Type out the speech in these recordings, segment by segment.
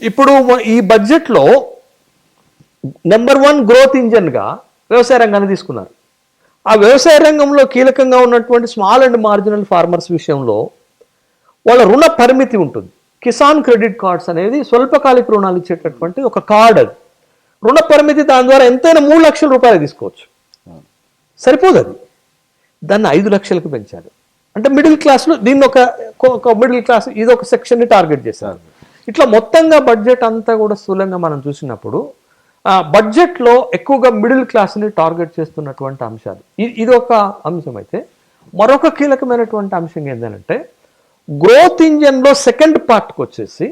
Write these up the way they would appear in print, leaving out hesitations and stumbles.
ఇప్పుడు ఈ బడ్జెట్లో నెంబర్ 1 గ్రోత్ ఇంజన్గా వ్యవసాయ రంగాన్ని తీసుకున్నారు. ఆ వ్యవసాయ రంగంలో కీలకంగా ఉన్నటువంటి స్మాల్ అండ్ మార్జినల్ ఫార్మర్స్ విషయంలో వాళ్ళ రుణ పరిమితి ఉంటుంది. కిసాన్ క్రెడిట్ కార్డ్స్ అనేది స్వల్పకాలిక రుణాలు ఇచ్చేటటువంటి ఒక కార్డ్. అది రుణ పరిమితి, దాని ద్వారా ఎంతైనా 3 లక్షల రూపాయలు తీసుకోవచ్చు. సరిపోదు, అది దాన్ని 5 లక్షలకు పెంచారు. అంటే మిడిల్ క్లాస్లో దీన్ని ఒక మిడిల్ క్లాస్ ఇది ఒక సెక్షన్ని టార్గెట్ చేశారు. ఇట్లా మొత్తంగా బడ్జెట్ అంతా కూడా స్థూలంగా మనం చూసినప్పుడు బడ్జెట్లో ఎక్కువగా మిడిల్ క్లాస్ని టార్గెట్ చేస్తున్నటువంటి అంశాలు ఇది ఒక అంశం. అయితే మరొక కీలకమైనటువంటి అంశం ఏంటంటే గ్రోత్ ఇంజన్లో సెకండ్ పార్ట్కి వచ్చేసి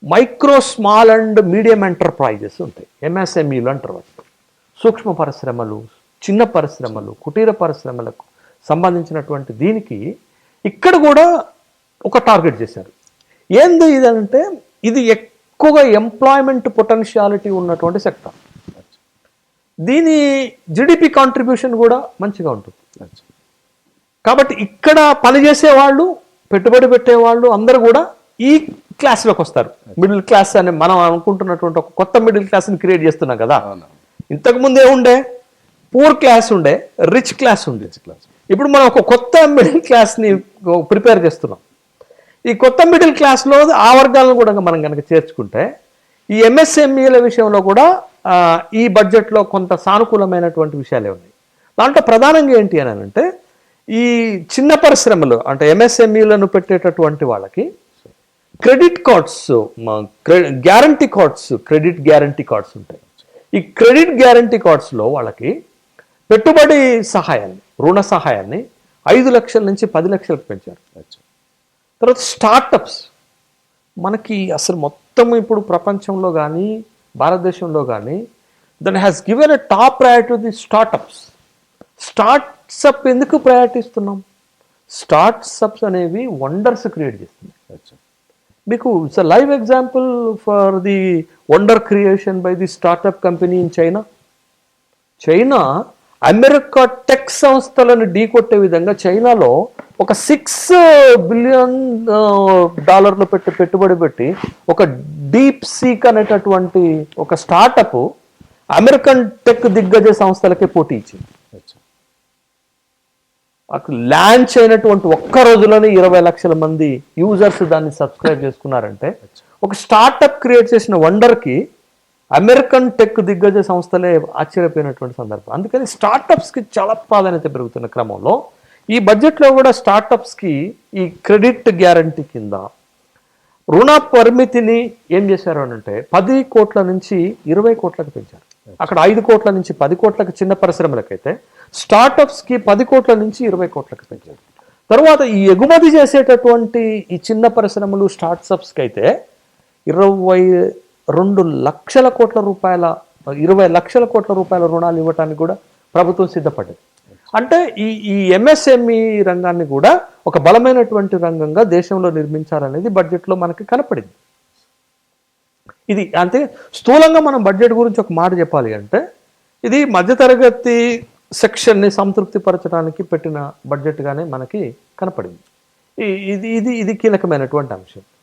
micro small and medium enterprises ఉంటాయి, ఎంఎస్ఎంఈలు అంటారు. సూక్ష్మ పరిశ్రమలు, చిన్న పరిశ్రమలు, కుటీర పరిశ్రమలకు సంబంధించినటువంటి దీనికి ఇక్కడ కూడా ఒక టార్గెట్ చేశారు. ఏంది ఇదంటే ఇది ఎక్కువగా ఎంప్లాయ్మెంట్ పొటెన్షియాలిటీ ఉన్నటువంటి సెక్టర్. దీని జిడిపి కాంట్రిబ్యూషన్ కూడా మంచిగా ఉంటుంది. కాబట్టి ఇక్కడ పనిచేసే వాళ్ళు, పెట్టుబడి పెట్టేవాళ్ళు అందరూ కూడా ఈ క్లాస్లోకి వస్తారు. మిడిల్ క్లాస్ అని మనం అనుకుంటున్నటువంటి ఒక కొత్త మిడిల్ క్లాస్ని క్రియేట్ చేస్తున్నాం కదా. ఇంతకుముందు ఏముండే, పూర్ క్లాస్ ఉండే, రిచ్ క్లాస్ ఉండే. ఇప్పుడు మనం ఒక కొత్త మిడిల్ క్లాస్ని ప్రిపేర్ చేస్తున్నాం. ఈ కొత్త మిడిల్ క్లాస్లో ఆ వర్గాలను కూడా మనం కనుక చేర్చుకుంటే ఈ ఎంఎస్ఎంఈల విషయంలో కూడా ఈ బడ్జెట్లో కొంత సానుకూలమైనటువంటి విషయాలే ఉన్నాయి. దాంట్లో ప్రధానంగా ఏంటి అని అంటే ఈ చిన్న పరిశ్రమలు అంటే ఎంఎస్ఎంఈలను పెట్టేటటువంటి వాళ్ళకి credit cards, guarantee cards, credit guarantee cards ఉంటాయి. ఈ క్రెడిట్ గ్యారంటీ కార్డ్స్లో వాళ్ళకి పెట్టుబడి సహాయాన్ని, రుణ సహాయాన్ని 5 లక్షల నుంచి 10 లక్షలకు పెంచారు. తర్వాత స్టార్టప్స్ మనకి అసలు మొత్తం ఇప్పుడు ప్రపంచంలో కానీ భారతదేశంలో కానీ that has given a top priority to the startups. Startups ఎందుకు ప్రయారిటీ ఇస్తున్నాం? స్టార్ట్సప్స్ అనేవి వండర్స్ క్రియేట్ చేస్తుంది. మీకు it's a live example for the wonder creation by the startup company in China. China America tech సంస్థలను ఢీకొట్టే విధంగా చైనాలో ఒక $6 బిలియన్ పెట్టుబడి పెట్టి ఒక డీప్ సీక్ అనేటటువంటి ఒక స్టార్టప్ అమెరికన్ టెక్ దిగ్గజ సంస్థలకే పోటీ ఇచ్చింది. లాంచ్ అయినటువంటి ఒక్క రోజులోనే 20 లక్షల మంది యూజర్స్ దాన్ని సబ్స్క్రైబ్ చేసుకున్నారంటే ఒక స్టార్టప్ క్రియేట్ చేసిన వండర్కి అమెరికన్ టెక్ దిగ్గజ సంస్థలే ఆశ్చర్యపోయినటువంటి సందర్భం. అందుకని స్టార్టప్స్కి చాలా ప్రాధాన్యత పెరుగుతున్న క్రమంలో ఈ బడ్జెట్లో కూడా స్టార్టప్స్కి ఈ క్రెడిట్ గ్యారంటీ కింద రుణ పరిమితిని ఏం చేశారు అని అంటే 10 కోట్ల నుంచి 20 కోట్లకు పెంచారు. అక్కడ 5 కోట్ల నుంచి 10 కోట్లకు చిన్న పరిశ్రమలకైతే స్టార్టప్స్కి 10 కోట్ల నుంచి 20 కోట్లకు పెంచారు. తర్వాత ఈ ఎగుమతి చేసేటటువంటి ఈ చిన్న పరిశ్రమలు స్టార్టప్స్కి అయితే 22 లక్షల కోట్ల రూపాయల 20 లక్షల కోట్ల రూపాయల రుణాలు ఇవ్వడానికి కూడా ప్రభుత్వం సిద్ధపడ్డది. అంటే ఈ ఎంఎస్ఎంఈ రంగాన్ని కూడా ఒక బలమైనటువంటి రంగంగా దేశంలో నిర్మించాలనేది బడ్జెట్లో మనకి కనపడింది. ఇది అంతే స్థూలంగా మనం బడ్జెట్ గురించి ఒక మాట చెప్పాలి అంటే ఇది మధ్యతరగతి సెక్షన్ని సంతృప్తిపరచడానికి పెట్టిన బడ్జెట్గానే మనకి కనపడింది. ఇది కీలకమైనటువంటి అంశం.